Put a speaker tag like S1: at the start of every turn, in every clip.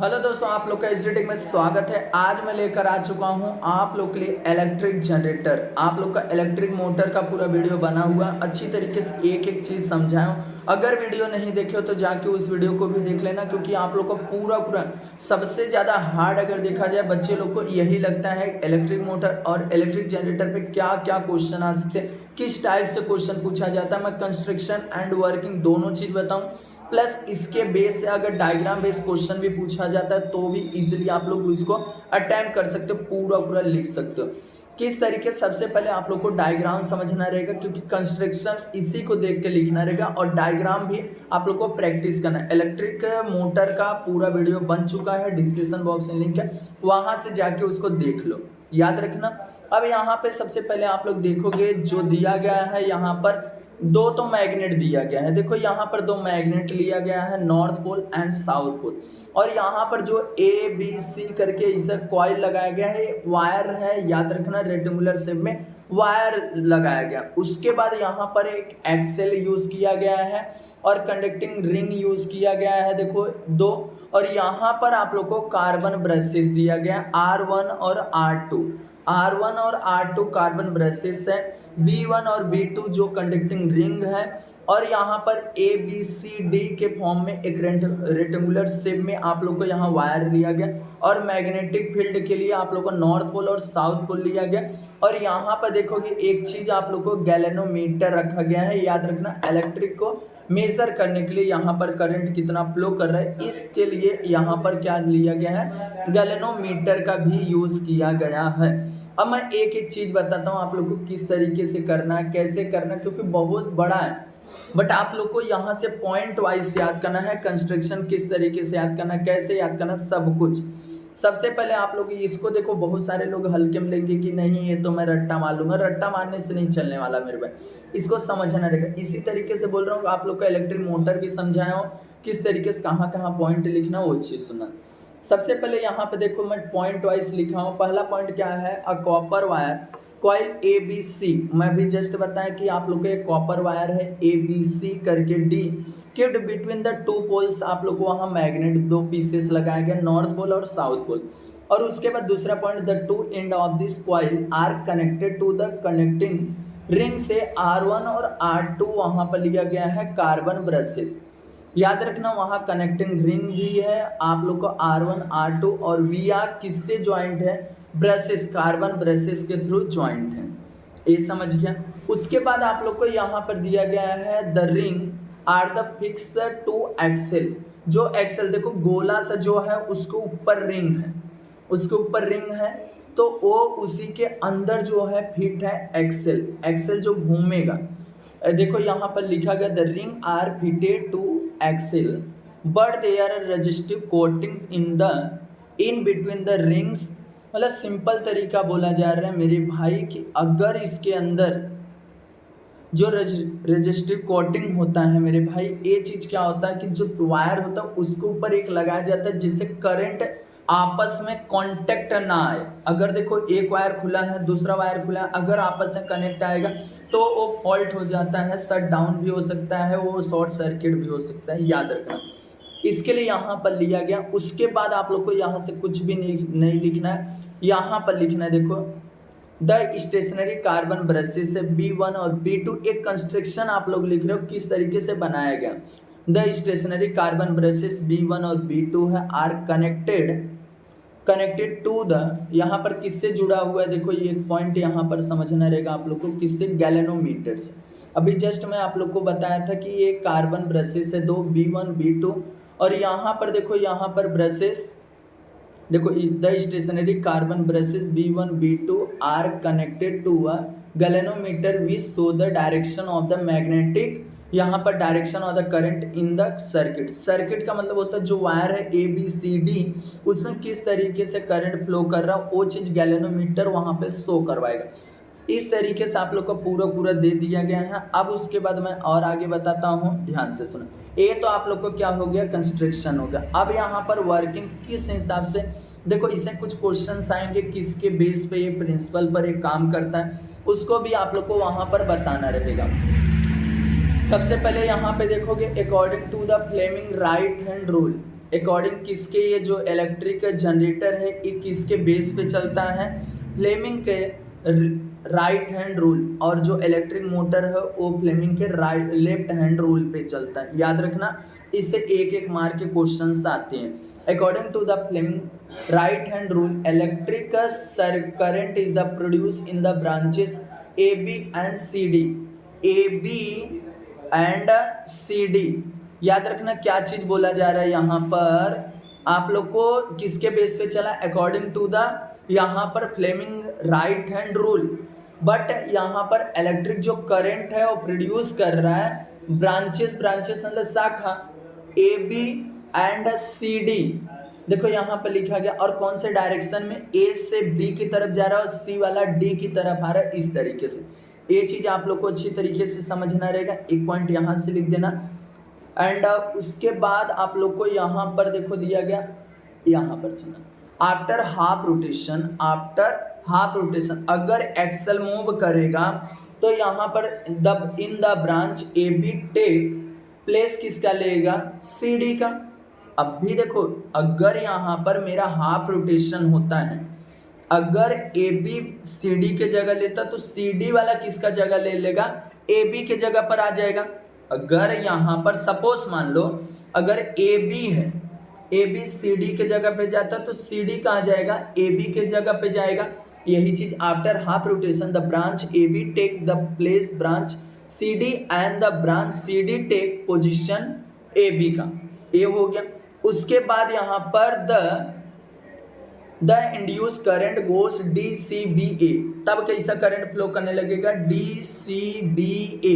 S1: Hello दोस्तों, आप लोग का एसडीटेक में स्वागत है। आज मैं लेकर आ चुका हूं आप लोग के लिए इलेक्ट्रिक जनरेटर। आप लोग का इलेक्ट्रिक मोटर का पूरा वीडियो बना हुआ, अच्छी तरीके से एक एक चीज़ समझाया हूं। अगर वीडियो नहीं देखे हो तो जाके उस वीडियो को भी देख लेना, क्योंकि आप लोग को पूरा सबसे ज़्यादा हार्ड अगर देखा जाए बच्चे लोग को यही लगता है इलेक्ट्रिक मोटर और इलेक्ट्रिक जनरेटर पर क्या क्या क्वेश्चन आ सकते हैं, किस टाइप से क्वेश्चन पूछा जाता है। मैं कंस्ट्रक्शन एंड वर्किंग दोनों चीज़ बताऊँ, प्लस इसके बेस से अगर डायग्राम बेस क्वेश्चन भी पूछा जाता है तो भी इजीली आप लोग इसको अटेम्प्ट कर सकते हो, पूरा लिख सकते हो। किस तरीके सबसे पहले आप लोग को डायग्राम समझना रहेगा, क्योंकि कंस्ट्रक्शन इसी को देख के लिखना रहेगा और डायग्राम भी आप लोग को प्रैक्टिस करना है। इलेक्ट्रिक मोटर का पूरा वीडियो बन चुका है, डिस्क्रिप्शन बॉक्स में लिंक है, वहां से जाके उसको देख लो, याद रखना। अब यहाँ पे सबसे पहले आप लोग देखोगे जो दिया गया है, यहाँ पर दो तो मैग्नेट दिया गया है। देखो यहाँ पर दो मैग्नेट लिया गया है, north pole and south pole, और यहाँ पर जो ए बी सी करके इसे कॉइल लगाया गया है, वायर है, याद रखना रेक्टेंगुलर शेप में वायर लगाया गया। उसके बाद यहाँ पर एक एक्सेल यूज किया गया है और कंडक्टिंग रिंग यूज किया गया है, देखो दो। और यहाँ पर आप लोग को कार्बन ब्रशेस दिया गया है, R1 और R1 और R2 कार्बन ब्रशेस है, B1 और B2 जो कंडक्टिंग रिंग है, और यहाँ पर ABCD के फॉर्म में एक रेक्टेंगुलर शेप में आप लोग को यहाँ वायर लिया गया, और मैग्नेटिक फील्ड के लिए आप लोग को नॉर्थ पोल और साउथ पोल लिया गया। और यहाँ पर देखोगे एक चीज आप लोग को गैलेनोमीटर रखा गया है, याद रखना इलेक्ट्रिक को मेजर करने के लिए यहाँ पर करंट कितना फ्लो कर रहा है, इसके लिए यहाँ पर क्या लिया गया है, गैलेनोमीटर का भी यूज किया गया है। अब मैं एक एक चीज बताता हूँ आप लोग को किस तरीके से करना है, कैसे करना है, क्योंकि बहुत बड़ा है, बट आप लोग को यहाँ से पॉइंट वाइज याद करना है। कंस्ट्रक्शन किस तरीके से याद करना है, कैसे याद करना, सब कुछ। सबसे पहले आप लोग इसको देखो, बहुत सारे लोग हल्के में लेंगे कि नहीं ये तो मैं रट्टा मार लूंगा, रट्टा मारने से नहीं चलने वाला मेरे भाई, इसको समझना रहेगा। इसी तरीके से बोल रहा हूँ, आप लोग का इलेक्ट्रिक मोटर भी समझाया हो, किस तरीके से कहाँ कहाँ पॉइंट लिखना वो चीज़ सुनना। सबसे पहले यहाँ पे देखो मैं पॉइंट वाइज लिखा हूँ। पहला पॉइंट क्या है, a copper wire coil ABC। मैं भी जस्ट बताया कि आप लोग के कॉपर वायर है ABC करके D kept between the two poles, आप लोग को वहाँ मैग्नेट दो पीसेस लगाया गया, नॉर्थ पोल और साउथ पोल। और उसके बाद दूसरा point, the two end of this coil are connected to the connecting ring से R1 और R2 वहाँ पर लिया गया है कार्बन ब्रशेस, याद रखना वहाँ कनेक्टिंग रिंग भी है। आप लोग को R1 R2 और VR किससे ज्वाइंट है, ब्रशेस, कार्बन ब्रशेस के थ्रू ज्वाइंट है, ये समझ गया। उसके बाद आप लोग को यहाँ पर दिया गया है the ring are the fix to axle. जो एक्सेल देखो गोला सा जो है उसके ऊपर रिंग है, उसके ऊपर रिंग है, तो वो उसी के अंदर जो है फिट है एक्सेल, एक्सेल जो घूमेगा। देखो यहाँ पर लिखा गया the ring are fitted to axle but there resistive coating in between the rings. मतलब सिंपल तरीका बोला जा रहा है मेरे भाई कि अगर इसके अंदर जो रेजिस्टिव कोटिंग होता है मेरे भाई, ये चीज़ क्या होता है कि जो वायर होता है उसके ऊपर एक लगाया जाता है जिससे करंट आपस में कांटेक्ट ना आए। अगर देखो एक वायर खुला है दूसरा वायर खुला है, अगर आपस में कनेक्ट आएगा तो वो फॉल्ट हो जाता है, शट डाउन भी हो सकता है, वो शॉर्ट सर्किट भी हो सकता है, याद रखना। इसके लिए यहाँ पर लिया गया। उसके बाद आप लोग को यहाँ से कुछ भी नहीं लिखना है, यहाँ पर लिखना है देखो the stationary carbon brushes B1 और B2। एक कंस्ट्रक्शन आप लोग लिख रहे हो किस तरीके से बनाया गया। The stationary carbon brushes B1 और B2 है आर कनेक्टेड टू द, यहाँ पर किससे जुड़ा हुआ है, देखो ये पॉइंट यहाँ पर समझना रहेगा आप लोग को, किससे, गैलेनोमीटर से। अभी जस्ट मैं आप लोग को बताया था कि ये कार्बन ब्रशेस है दो, B1 B2, और यहाँ पर देखो यहाँ पर ब्रशेस देखो the stationary carbon brushes B1 B2 are connected to a galvanometer which show the direction of the magnetic, यहाँ पर direction of the current in the circuit. Circuit का मतलब होता है जो वायर है ABCD उसमें किस तरीके से करंट फ्लो कर रहा है, वो चीज़ गैलेनोमीटर वहाँ पे शो करवाएगा। इस तरीके से आप लोग को पूरा दे दिया गया है। अब उसके बाद मैं और आगे बताता हूँ, ध्यान से सुनो। ये तो आप लोग को क्या हो गया, कंस्ट्रक्शन हो गया। अब यहाँ पर वर्किंग किस हिसाब से, देखो इससे कुछ क्वेश्चंस आएंगे, किसके बेस पे ये प्रिंसिपल पर एक काम करता है, उसको भी आप लोग को वहाँ पर बताना रहेगा। सबसे पहले यहाँ पे देखोगे according to the Fleming right hand rule, according किसके ये जो इलेक्ट्रिक जनरेटर है ये किसके बेस पे चलता है, फ्लेमिंग के राइट हैंड रूल, और जो इलेक्ट्रिक मोटर है वो फ्लेमिंग के राइट लेफ्ट हैंड रूल पे चलता है। याद रखना, इससे एक एक मार्क के क्वेश्चंस आते हैं। According to the Fleming right hand rule electric current is the produce in the branches A B and C D, A B and C D. याद रखना क्या चीज बोला जा रहा है यहाँ पर, आप लोग को किसके बेस पे चला, अकॉर्डिंग टू द यहाँ पर Fleming right hand rule, but यहाँ पर इलेक्ट्रिक जो करंट है वो प्रोड्यूस कर रहा है ब्रांचेस, ब्रांचेस मतलब शाखा A B and C D. देखो यहाँ पर लिखा गया, और कौन से डायरेक्शन में, ए से बी की तरफ जा रहा है और सी वाला डी की तरफ आ रहा है, इस तरीके से। ये चीज आप लोग को अच्छी तरीके से समझना रहेगा, एक पॉइंट यहाँ से लिख देना। एंड उसके बाद आप लोग को यहाँ पर देखो दिया गया, यहाँ पर सुना, after half rotation, after half rotation अगर एक्सल मूव करेगा तो यहाँ पर the in the branch A B take place किसका लेगा, सी डी का। अब भी देखो, अगर यहाँ पर मेरा हाफ रोटेशन होता है, अगर ए बी सी डी के जगह लेता तो सी डी वाला किसका जगह ले लेगा, ए बी के जगह पर आ जाएगा। अगर यहाँ पर सपोज मान लो अगर ए बी है, ए बी सी डी के जगह पे जाता तो सी डी कहाँ जाएगा, ए बी के जगह पे जाएगा। यही चीज after half rotation the branch A B take the place branch C D and the branch C D take position A B का, ये हो गया। उसके बाद यहाँ पर the induce current goes D C B A, तब कैसा करंट फ्लो करने लगेगा, डी सी बी ए।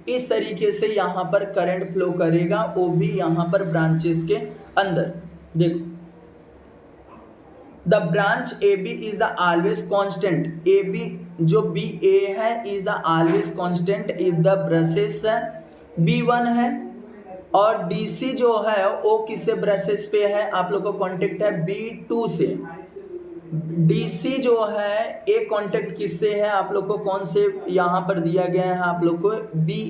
S1: इस तरीके से यहाँ पर करंट फ्लो करेगा, वो भी यहाँ पर ब्रांचेस के अंदर। देखो the branch A B is the always constant, A B जो बी ए है is the always constant if the brushes B one है, और डी सी जो है वो किससे ब्रशेस पे है, आप लोग को कॉन्टेक्ट है बी टू से। डी सी जो है एक कॉन्टेक्ट किससे है, आप लोग को कौन से यहाँ पर दिया गया है, आप लोग को बी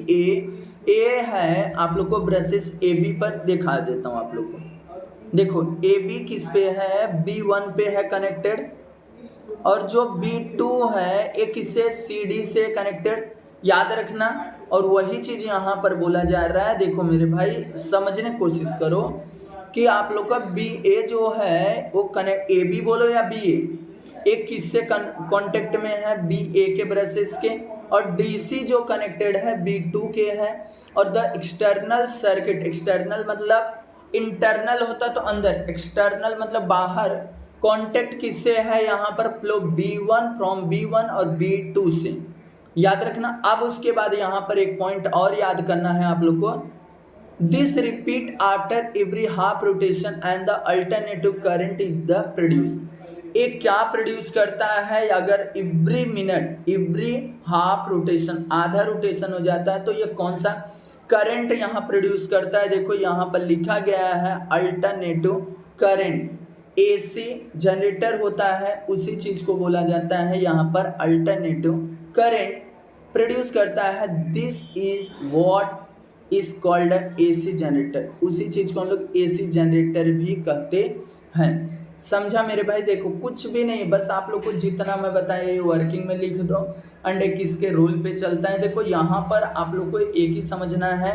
S1: ए है, आप लोग को ब्रशेस ए बी पर दिखा देता हूँ आप लोग को। देखो ए बी किस पे है, बी वन पे है कनेक्टेड, और जो बी टू है ये किससे, सी डी से कनेक्टेड। याद रखना, और वही चीज यहाँ पर बोला जा रहा है। देखो मेरे भाई समझने की कोशिश करो कि आप लोग का बी ए जो है वो कनेक्ट, ए बी बोलो या बी ए, एक किससे कॉन्टेक्ट में है, बी ए के ब्रशेस के, और डी सी जो कनेक्टेड है बी टू के है। और द एक्सटर्नल सर्किट, एक्सटर्नल मतलब इंटरनल होता तो अंदर, एक्सटर्नल मतलब बाहर, कॉन्टेक्ट किससे है यहाँ पर, flow B one from B one और बी टू से। याद रखना। अब उसके बाद यहाँ पर एक पॉइंट और याद करना है आप लोग को, this repeat after every half rotation and the alternative current is the produce. एक क्या प्रोड्यूस करता है, अगर every minute, every half rotation, आधा रोटेशन हो जाता है तो ये कौन सा करंट यहाँ प्रोड्यूस करता है। देखो यहाँ पर लिखा गया है अल्टरनेटिव करंट, एसी जनरेटर होता है उसी चीज को बोला जाता है यहाँ पर अल्टरनेटिव करंट प्रोड्यूस करता है। This is what is called AC generator, उसी चीज को हम लोग एसी जनरेटर भी कहते हैं। समझा मेरे भाई। देखो कुछ भी नहीं, बस आप लोग को जितना मैं बताया ये वर्किंग में लिख दो, अंडे किसके रूल पे चलता है। देखो यहाँ पर आप लोग को एक ही समझना है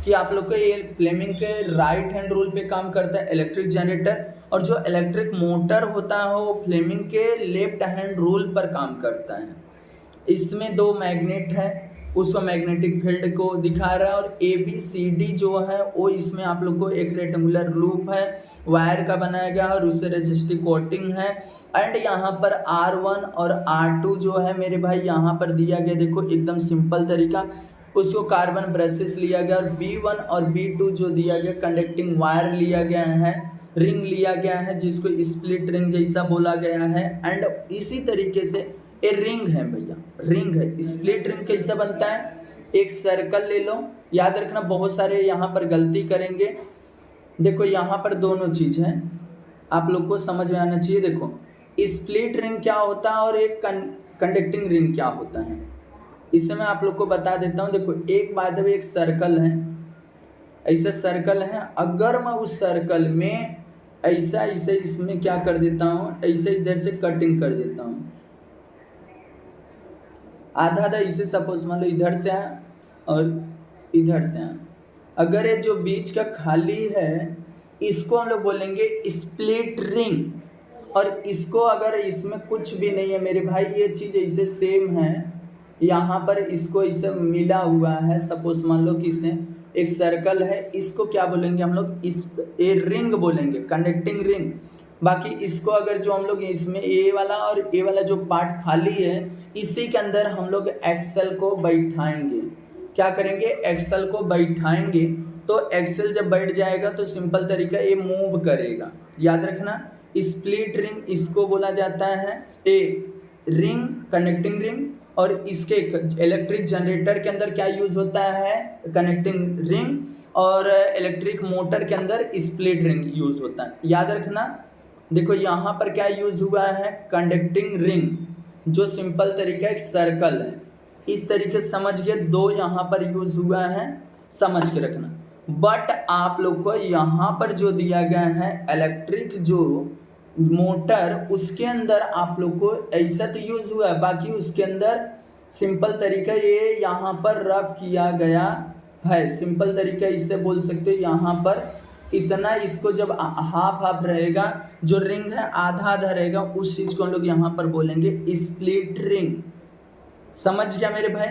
S1: कि आप लोग को ये फ्लेमिंग के राइट हैंड रूल पे काम करता है इलेक्ट्रिक जनरेटर, और जो इलेक्ट्रिक मोटर होता है वो फ्लेमिंग के लेफ्ट हैंड रूल पर काम करता है। इसमें दो मैग्नेट है, उसको मैग्नेटिक फील्ड को दिखा रहा है, और ए बी सी डी जो है वो इसमें आप लोग को एक रेक्टेंगुलर लूप है वायर का बनाया गया और उससे रेजिस्टिव कोटिंग है। एंड यहाँ पर R1 और R2 जो है मेरे भाई यहाँ पर दिया गया, देखो एकदम सिंपल तरीका, उसको कार्बन ब्रशेस लिया गया, और B1 और B2 जो दिया गया कंडक्टिंग वायर लिया गया है, रिंग लिया गया है जिसको स्प्लिट रिंग जैसा बोला गया है। एंड इसी तरीके से ये रिंग है भैया, रिंग है। स्प्लिट रिंग कैसे बनता है, एक सर्कल ले लो, याद रखना बहुत सारे यहाँ पर गलती करेंगे। देखो यहाँ पर दोनों चीज है, आप लोग को समझ में आना चाहिए। देखो स्प्लिट रिंग क्या होता है और एक कंडक्टिंग रिंग क्या होता है, इसे मैं आप लोग को बता देता हूँ। देखो एक बाय द वे एक सर्कल है ऐसा सर्कल है, अगर मैं उस सर्कल में ऐसा ऐसे इसमें क्या कर देता हूँ, ऐसे इधर से कटिंग कर देता हूँ, आधा आधा इसे सपोज मान लो इधर से आया और इधर से आया, अगर ये जो बीच का खाली है इसको हम लोग बोलेंगे स्प्लिट रिंग, और इसको अगर इसमें कुछ भी नहीं है मेरे भाई, ये चीज़ ऐसे सेम है, यहाँ पर इसको इसे मिला हुआ है, सपोज मान लो कि इसे एक सर्कल है, इसको क्या बोलेंगे हम लोग, इस ए रिंग बोलेंगे, कंडक्टिंग रिंग। बाकी इसको अगर जो हम लोग इसमें ए वाला और ए वाला जो पार्ट खाली है इसी के अंदर हम लोग एक्सेल को बैठाएंगे, क्या करेंगे, एक्सेल को बैठाएंगे, तो एक्सेल जब बैठ जाएगा तो सिंपल तरीका ये मूव करेगा, याद रखना। स्प्लिट रिंग इसको बोला जाता है, ए रिंग कनेक्टिंग रिंग, और इसके इलेक्ट्रिक जनरेटर के अंदर क्या यूज होता है, कनेक्टिंग रिंग, और इलेक्ट्रिक मोटर के अंदर स्प्लिट रिंग यूज होता है, याद रखना। देखो यहाँ पर क्या यूज हुआ है, कंडक्टिंग रिंग, जो सिंपल तरीका एक सर्कल है, इस तरीके से समझ गए, दो यहाँ पर यूज हुआ है, समझ के रखना। बट आप लोग को यहाँ पर जो दिया गया है इलेक्ट्रिक जो मोटर, उसके अंदर आप लोग को ऐसा तो यूज हुआ है, बाकी उसके अंदर सिंपल तरीका ये यहाँ पर रब किया गया है, सिंपल तरीका इससे बोल सकते हो, यहाँ पर इतना, इसको जब हाफ हाफ रहेगा, जो रिंग है आधा आधा रहेगा, उस चीज को हम लोग यहाँ पर बोलेंगे स्प्लिट रिंग। समझ गया मेरे भाई।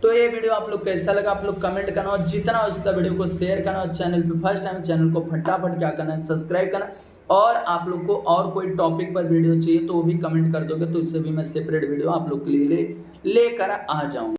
S1: तो ये वीडियो आप लोग कैसा लगा आप लोग कमेंट करना, और जितना हो सकता वीडियो को शेयर करना, और चैनल पे फर्स्ट टाइम चैनल को फटाफट क्या करना है, सब्सक्राइब करना, और आप लोग को और कोई टॉपिक पर वीडियो चाहिए तो वो भी कमेंट कर दोगे, तो इससे भी मैं सेपरेट वीडियो आप लोग के लिए लेकर आ जाऊँगा।